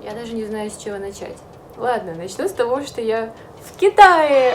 Я даже не знаю, с чего начать. Ладно, начну с того, что я в Китае.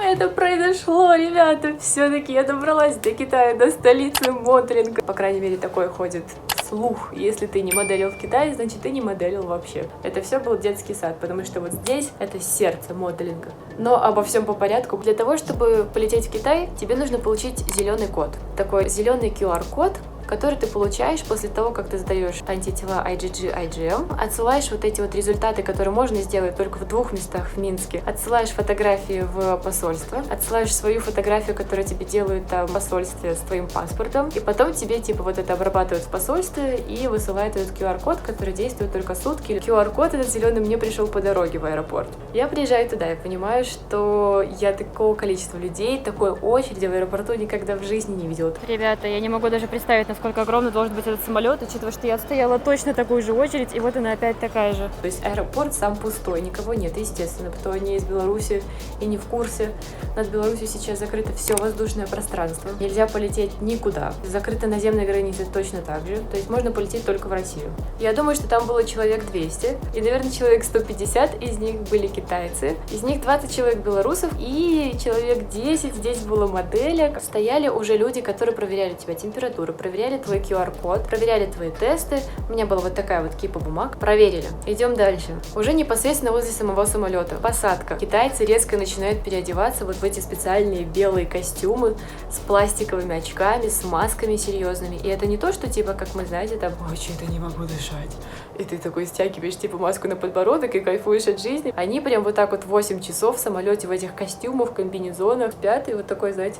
Это произошло, ребята. Все-таки я добралась до Китая, до столицы моделинга. По крайней мере, такой ходит слух. Если ты не моделил в Китае, значит, ты не моделил вообще. Это все был детский сад, потому что вот здесь это сердце моделинга. Но обо всем по порядку. Для того, чтобы полететь в Китай, тебе нужно получить зеленый код. Такой зеленый QR-код, который ты получаешь после того, как ты сдаешь антитела IgG, IgM, отсылаешь вот эти вот результаты, которые можно сделать только в 2 местах в Минске, отсылаешь фотографии в посольство, отсылаешь свою фотографию, которую тебе делают там в посольстве с твоим паспортом, и потом тебе типа вот это обрабатывают в посольстве и высылают этот QR-код, который действует только сутки. QR-код этот зеленый мне пришел по дороге в аэропорт. Я приезжаю туда и понимаю, что я такого количества людей, такой очереди в аэропорту никогда в жизни не видела. Ребята, я не могу даже представить, насколько огромный должен быть этот самолет, учитывая, что я отстояла точно такую же очередь, и вот она опять такая же. То есть аэропорт сам пустой, никого нет, естественно, кто не из Беларуси и не в курсе. Над Беларусью сейчас закрыто все воздушное пространство. Нельзя полететь никуда. Закрыта наземная граница точно так же. То есть можно полететь только в Россию. Я думаю, что там было человек 200, и, наверное, человек 150 из них были китайцы. Из них 20 человек белорусов, и человек 10 здесь было моделек. Стояли уже люди, которые проверяли тебя температуру, проверяли твой QR-код, проверяли твои тесты. У меня была вот такая вот кипа бумаг. Проверили. Идем дальше. Уже непосредственно возле самого самолета. Посадка. Китайцы резко начинают переодеваться вот в эти специальные белые костюмы с пластиковыми очками, с масками серьезными. И это не то, что типа, как мы знаете, там, ой, что-то не могу дышать. И ты такой стягиваешь типа маску на подбородок и кайфуешь от жизни. Они прям вот так вот 8 часов в самолете в этих костюмах, комбинезонах спят, и вот такой, знаете,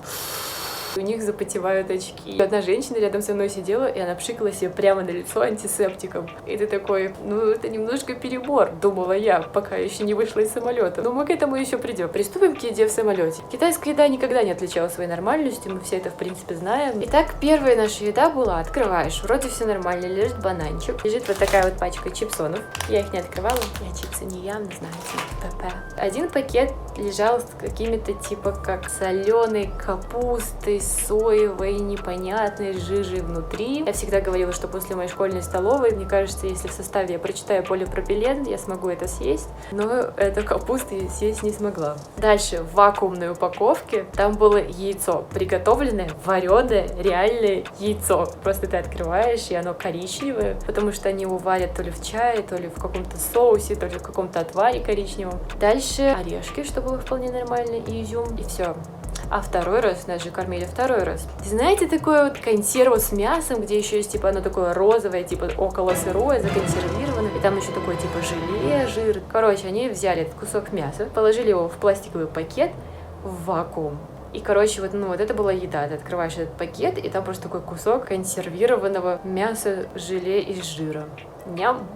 у них запотевают очки. Одна женщина рядом со мной сидела, и она пшикала себе прямо на лицо антисептиком. И ты такой, ну это немножко перебор, думала я, пока еще не вышла из самолета. Но мы к этому еще придем. Приступим к еде в самолете. Китайская еда никогда не отличалась своей нормальностью, мы все это в принципе знаем. Итак, первая наша еда была, открываешь, вроде все нормально, лежит бананчик, лежит вот такая вот пачка чипсонов. Я их не открывала, я чипсы не ям, знаете, ПП. Один пакет лежал с какими-то типа как соленой капустой, соевой, непонятной жижей внутри. Я всегда говорила, что после моей школьной столовой, мне кажется, если в составе я прочитаю полипропилен, я смогу это съесть, но эту капусту я съесть не смогла. Дальше, в вакуумной упаковке там было яйцо, приготовленное, вареное, реальное яйцо. Просто ты открываешь, и оно коричневое, потому что они его варят то ли в чае, то ли в каком-то соусе, то ли в каком-то отваре коричневом. Дальше орешки, что было вполне нормально, и изюм, и все. А второй раз, нас же кормили второй раз. Знаете, такое вот консерву с мясом, где еще есть, типа, оно такое розовое, типа, около сырое, законсервировано. И там еще такое, типа, желе, жир. Короче, они взяли этот кусок мяса, положили его в пластиковый пакет в вакуум. И, короче, вот, ну, вот это была еда. Ты открываешь этот пакет, и там просто такой кусок консервированного мяса, желе из жира. Ням!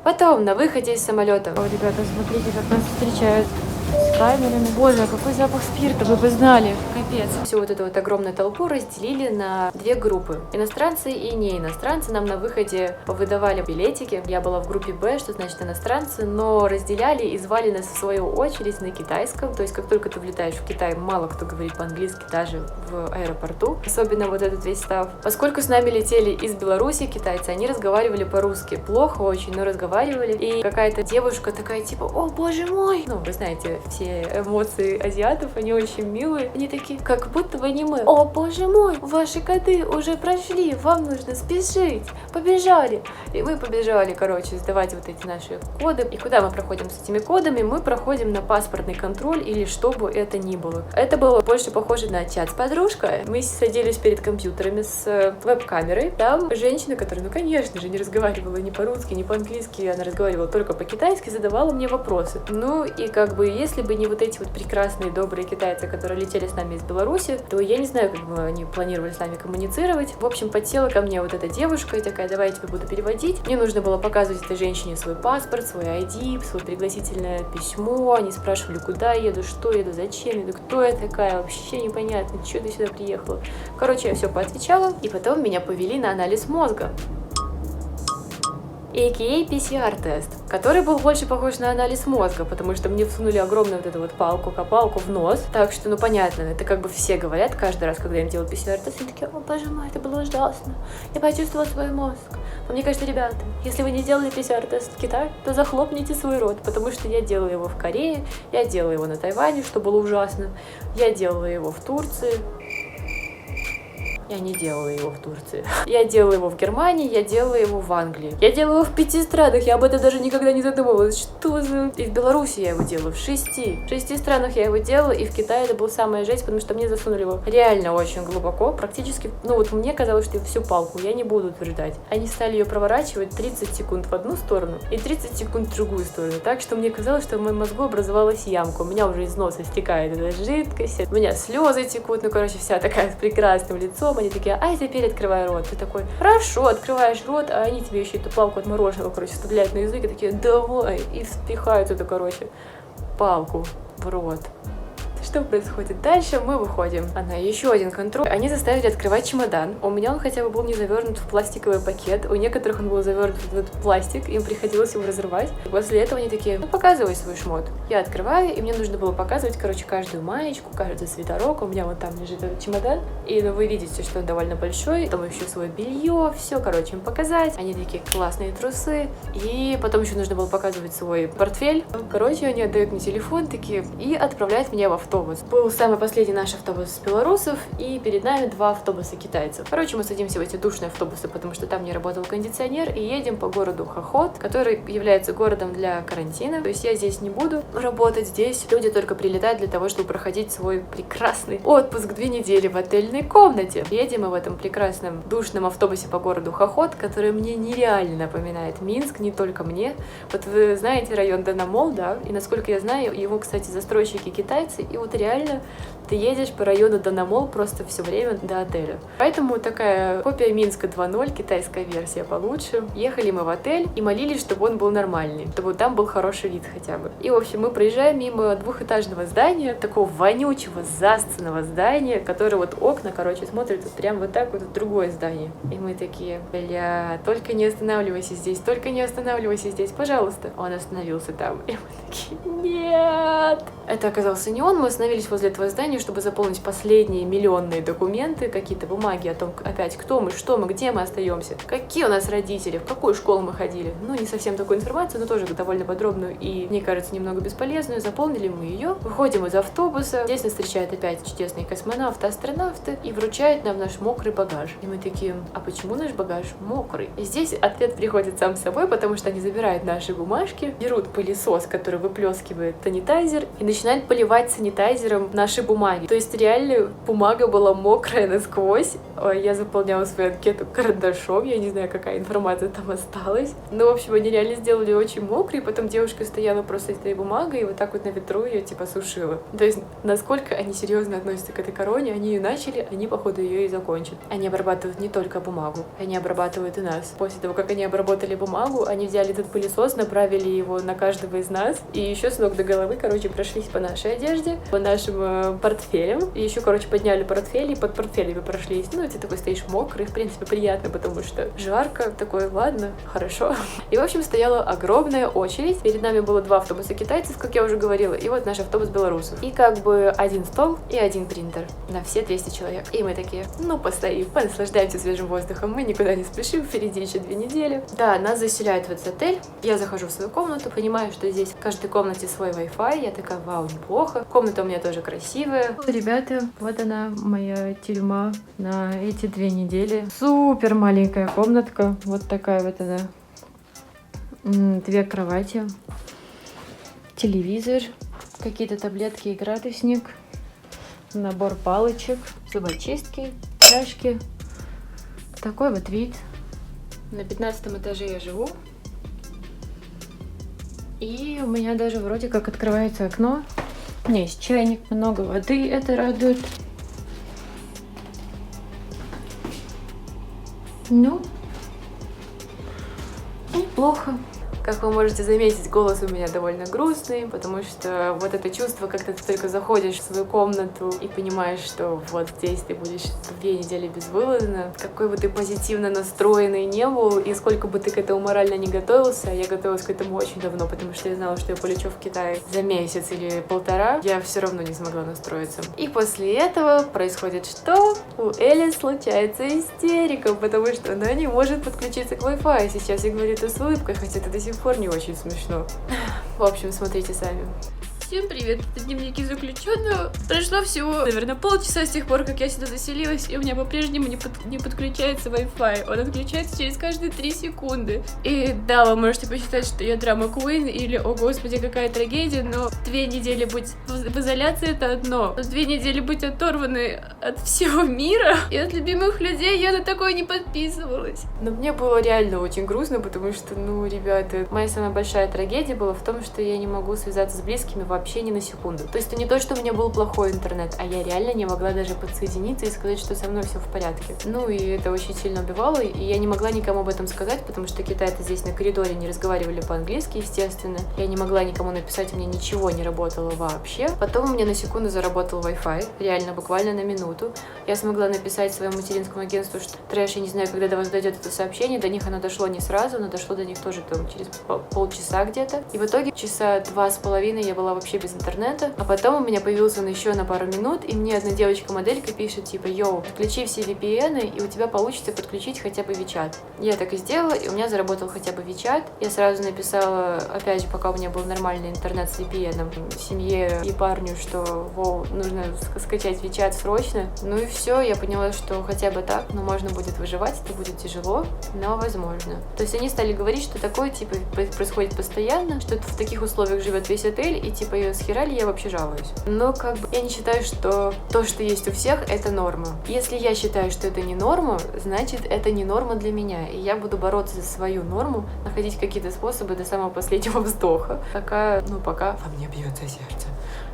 Потом, на выходе из самолета. О, ребята, смотрите, как нас встречают с камерами. Боже, какой запах спирта, вы бы знали. Капец. Всю вот эту вот огромную толпу разделили на 2 группы. Иностранцы и не иностранцы. Нам на выходе выдавали билетики. Я была в группе Б, что значит иностранцы, но разделяли и звали нас в свою очередь на китайском. То есть, как только ты влетаешь в Китай, мало кто говорит по-английски даже в аэропорту. Особенно вот этот весь став. Поскольку с нами летели из Беларуси китайцы, они разговаривали по-русски. Плохо очень, но разговаривали. И какая-то девушка такая типа, о боже мой! Ну, вы знаете, все эмоции азиатов, они очень милые. Они такие, как будто в аниме. О боже мой, ваши коды уже прошли, вам нужно спешить. Побежали. И мы побежали, короче, сдавать вот эти наши коды. И куда мы проходим с этими кодами? Мы проходим на паспортный контроль или что бы это ни было. Это было больше похоже на чат с подружкой. Мы садились перед компьютерами с веб-камерой. Там женщина, которая, ну конечно же, не разговаривала ни по-русски, ни по-английски, она разговаривала только по-китайски, задавала мне вопросы. Ну и как бы, если бы не вот эти вот прекрасные, добрые китайцы, которые летели с нами из Беларуси, то я не знаю, как бы они планировали с нами коммуницировать. В общем, подсела ко мне вот эта девушка и такая, давай я тебе буду переводить. Мне нужно было показывать этой женщине свой паспорт, свой ID, свое пригласительное письмо. Они спрашивали, куда я еду, что я еду, зачем я еду, кто я такая, вообще непонятно, что ты сюда приехала. Короче, я все поотвечала, и потом меня повели на анализ мозга. a.k.a. PCR-тест, который был больше похож на анализ мозга, потому что мне всунули огромную вот эту вот палку-копалку в нос. Так что, ну понятно, это как бы все говорят каждый раз, когда им делают PCR-тест, они такие: о боже мой, это было ужасно, я почувствовала свой мозг. Но мне кажется, ребята, если вы не делали PCR-тест в Китае, то захлопните свой рот, потому что я делала его в Корее, я делала его на Тайване, что было ужасно, я делала его в Турции. Я не делала его в Турции. Я делала его в Германии, я делала его в Англии. Я делала его в 5 странах, я об этом даже никогда не задумывалась. Что за... И в Беларуси я его делала, в 6. В 6 странах я его делала, и в Китае это была самая жесть, потому что мне засунули его реально очень глубоко, практически, ну вот мне казалось, что всю палку, я не буду утверждать. Они стали ее проворачивать 30 секунд в одну сторону и 30 секунд в другую сторону, так что мне казалось, что в моем мозгу образовалась ямка. У меня уже из носа стекает эта жидкость, у меня слезы текут, ну короче, вся такая с прекрасным лицом. Они такие: ай, теперь открывай рот. Ты такой: хорошо, открываешь рот, а они тебе еще эту палку от мороженого, короче, вставляют на язык и такие: давай, и впихают эту, короче, палку в рот. Что происходит дальше? Мы выходим. Еще один контроль. Они заставили открывать чемодан. У меня он хотя бы был не завернут в пластиковый пакет. У некоторых он был завернут в этот пластик. Им приходилось его разрывать. И после этого они такие: ну, показывай свой шмот. Я открываю, и мне нужно было показывать, короче, каждую маечку, каждый свитерок. У меня вот там лежит этот чемодан. И вы видите, что он довольно большой. Там еще свое белье. Все, короче, им показать. Они такие: классные трусы. И потом еще нужно было показывать свой портфель. Короче, они отдают мне телефон такие и отправляют меня в автобус. Был самый последний наш автобус с белорусов, и перед нами 2 автобуса китайцев. Короче, мы садимся в эти душные автобусы, потому что там не работал кондиционер, и едем по городу Хохот, который является городом для карантина. То есть я здесь не буду работать, здесь люди только прилетают для того, чтобы проходить свой прекрасный отпуск 2 недели в отельной комнате. Едем мы в этом прекрасном душном автобусе по городу Хохот, который мне нереально напоминает Минск, не только мне. Вот вы знаете район Данамол, да? И насколько я знаю, его, кстати, застройщики китайцы, и вот реально ты едешь по району Данамол просто все время до отеля. Поэтому такая копия Минска 2.0, китайская версия получше. Ехали мы в отель и молились, чтобы он был нормальный, чтобы там был хороший вид хотя бы. И, в общем, мы проезжаем мимо 2-этажного здания, такого вонючего, засценного здания, которое вот окна, короче, смотрят вот прям вот так вот в другое здание. И мы такие: бля, только не останавливайся здесь, только не останавливайся здесь, пожалуйста. Он остановился там. И мы такие: нет! Это оказался не он, мы остановились возле этого здания, чтобы заполнить последние миллионные документы, какие-то бумаги о том, опять, кто мы, что мы, где мы остаемся, какие у нас родители, в какую школу мы ходили. Ну, не совсем такую информацию, но тоже довольно подробную и, мне кажется, немного бесполезную. Заполнили мы ее, выходим из автобуса, здесь нас встречают опять чудесные космонавты, астронавты и вручают нам наш мокрый багаж. И мы такие: а почему наш багаж мокрый? И здесь ответ приходит сам собой, потому что они забирают наши бумажки, берут пылесос, который выплескивает санитайзер, и начинают поливать санитайзером наши бумаги. То есть реально бумага была мокрая насквозь. Я заполняла свою анкету карандашом, я не знаю, какая информация там осталась. Но, в общем, они реально сделали очень мокрый, потом девушка стояла просто с этой бумагой и вот так вот на ветру ее типа сушила. То есть насколько они серьезно относятся к этой короне, они ее начали, они, походу, ее и закончат. Они обрабатывают не только бумагу, они обрабатывают и нас. После того, как они обработали бумагу, они взяли этот пылесос, направили его на каждого из нас и еще с ног до головы, короче, прошлись по нашей одежде, по нашим портфелям. И еще, короче, подняли портфели и под портфелями прошлись. Ну, ты такой стоишь мокрый, в принципе, приятно, потому что жарко. Такой: ладно, хорошо. И, в общем, стояла огромная очередь. Перед нами было 2 автобуса китайцев, как я уже говорила, и вот наш автобус белорусов. И как бы 1 стол и 1 принтер на все 200 человек. И мы такие: ну, постоим, понаслаждаемся свежим воздухом, мы никуда не спешим, впереди еще 2 недели. Да, нас заселяют в этот отель. Я захожу в свою комнату, понимаю, что здесь в каждой комнате свой Wi-Fi. Я такая: вау, неплохо. Комната у меня тоже красивая. Ребята, вот она, моя тюрьма на эти 2 недели. Супер маленькая комнатка. Вот такая вот она. 2 кровати, телевизор, какие-то таблетки и градусник, набор палочек, зубочистки, чашки. Такой вот вид. На 15 этаже я живу. И у меня даже вроде как открывается окно. У меня есть чайник, много воды, это радует. Ну, неплохо. Как вы можете заметить, голос у меня довольно грустный, потому что вот это чувство, когда ты только заходишь в свою комнату и понимаешь, что вот здесь ты будешь 2 недели безвылазно, какой бы ты позитивно настроенный не был, и сколько бы ты к этому морально не готовился, я готовилась к этому очень давно, потому что я знала, что я полечу в Китай за месяц или 1,5, я все равно не смогла настроиться. И после этого происходит что? У Эли случается истерика, потому что она не может подключиться к Wi-Fi. Сейчас я говорю это с улыбкой, хотя это до сих пор не очень смешно. В общем, смотрите сами. Всем привет, это дневники заключенного. Прошло всего, наверное, полчаса с тех пор, как я сюда заселилась, и у меня по-прежнему не подключается Wi-Fi. Он отключается через каждые 3 секунды. И да, вы можете посчитать, что я драма Queen или, о господи, какая трагедия, но 2 недели быть в изоляции — это одно. Но 2 недели быть оторванной от всего мира и от любимых людей, я на такое не подписывалась. Но мне было реально очень грустно, потому что, ну, ребята, моя самая большая трагедия была в том, что я не могу связаться с близкими вообще ни на секунду. То есть это не то, что у меня был плохой интернет, а я реально не могла даже подсоединиться и сказать, что со мной все в порядке. Ну и это очень сильно убивало, и я не могла никому об этом сказать, потому что китайцы здесь на коридоре не разговаривали по-английски, естественно. Я не могла никому написать, у меня ничего не работало вообще. Потом у меня на секунду заработал Wi-Fi, реально, буквально на минуту. Я смогла написать своему материнскому агентству, что трэш, я не знаю, когда до вас дойдет это сообщение, до них оно дошло не сразу, но дошло до них тоже там через полчаса где-то. И в итоге часа 2,5 я была вообще без интернета, а потом у меня появился он еще на пару минут, и мне одна девочка-моделька пишет, типа, йоу, отключи все VPN, и у тебя получится подключить хотя бы WeChat. Я так и сделала, и у меня заработал хотя бы WeChat. Я сразу написала, опять же, пока у меня был нормальный интернет с VPN, семье и парню, что, воу, нужно скачать WeChat срочно. Ну и все, я поняла, что хотя бы так, но можно будет выживать, это будет тяжело, но возможно. То есть они стали говорить, что такое, типа, происходит постоянно, что в таких условиях живет весь отель, и, типа, ее схерали, я вообще жалуюсь. Но, как бы, я не считаю, что то, что есть у всех, это норма. Если я считаю, что это не норма, значит, это не норма для меня, и я буду бороться за свою норму, находить какие-то способы до самого последнего вздоха, пока во мне бьется сердце.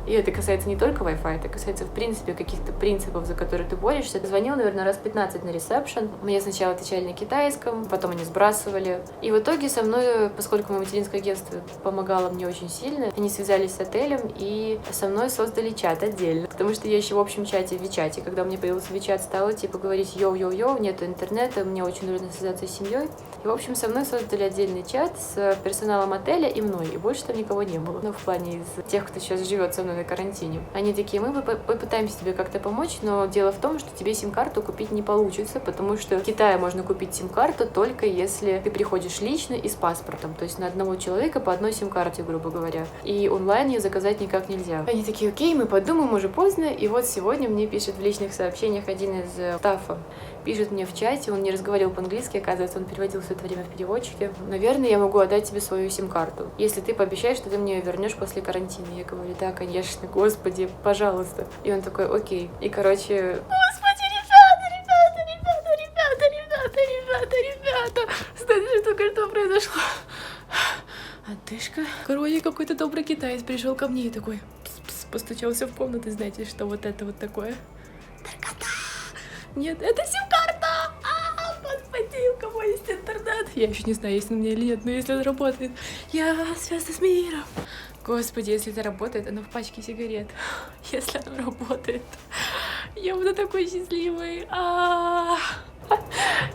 И это касается не только Wi-Fi, это касается, в принципе, каких-то принципов, за которые ты борешься. Я звонила, наверное, раз 15 на ресепшн. Мне сначала отвечали на китайском, потом они сбрасывали. И в итоге со мной, поскольку мое материнское агентство помогало мне очень сильно, они связались с отелем и со мной создали чат отдельно. Потому что я еще в общем чате, в WeChat, когда у меня появился WeChat, стала типа говорить йоу-йоу-йоу, нету интернета, мне очень нужно связаться с семьей. И в общем со мной создали отдельный чат с персоналом отеля и мной. И больше там никого не было. Ну, в плане из тех, кто сейчас живет со мной на карантине. Они такие, мы попытаемся тебе как-то помочь, но дело в том, что тебе сим-карту купить не получится, потому что в Китае можно купить сим-карту только если ты приходишь лично и с паспортом, то есть на одного человека по одной сим-карте, грубо говоря. И онлайн ее заказать никак нельзя. Они такие, окей, мы подумаем, уже поздно, и вот сегодня мне пишет в личных сообщениях один из стафа, пишет мне в чате, он не разговаривал по-английски, оказывается, он переводил все это время в переводчике. Наверное, я могу отдать тебе свою сим-карту, если ты пообещаешь, что ты мне ее вернешь после карантина. Я говорю, да, конечно, господи, пожалуйста. И он такой, окей. И, короче... Господи, ребята! Знаете, что только что произошло? Отдышка. Короче, какой-то добрый китаец пришел ко мне и такой... постучался в комнату, знаете, что вот это вот такое? Нет, это сим-карта! Господи, у кого есть интернет? Я еще не знаю, есть он у меня или нет, но если он работает, я связана с миром. Господи, если это работает, оно в пачке сигарет. Если оно работает, я буду такой счастливой.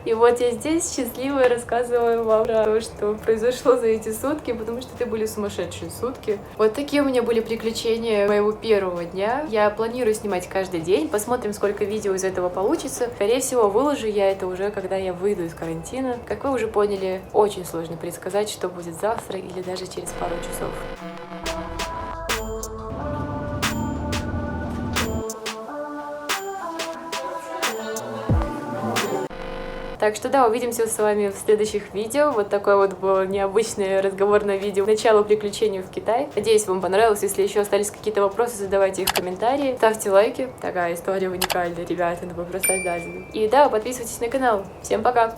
И вот я здесь счастливая рассказываю вам про то, что произошло за эти сутки, потому что это были сумасшедшие сутки. Вот такие у меня были приключения моего первого дня. Я планирую снимать каждый день, посмотрим, сколько видео из этого получится. Скорее всего, выложу я это уже, когда я выйду из карантина. Как вы уже поняли, очень сложно предсказать, что будет завтра или даже через пару часов. Так что да, увидимся с вами в следующих видео. Вот такое вот было необычное разговорное видео. Начало приключений в Китай. Надеюсь, вам понравилось. Если еще остались какие-то вопросы, задавайте их в комментарии. Ставьте лайки. Такая история уникальная, ребята, ну вы просто обязаны. И да, подписывайтесь на канал. Всем пока!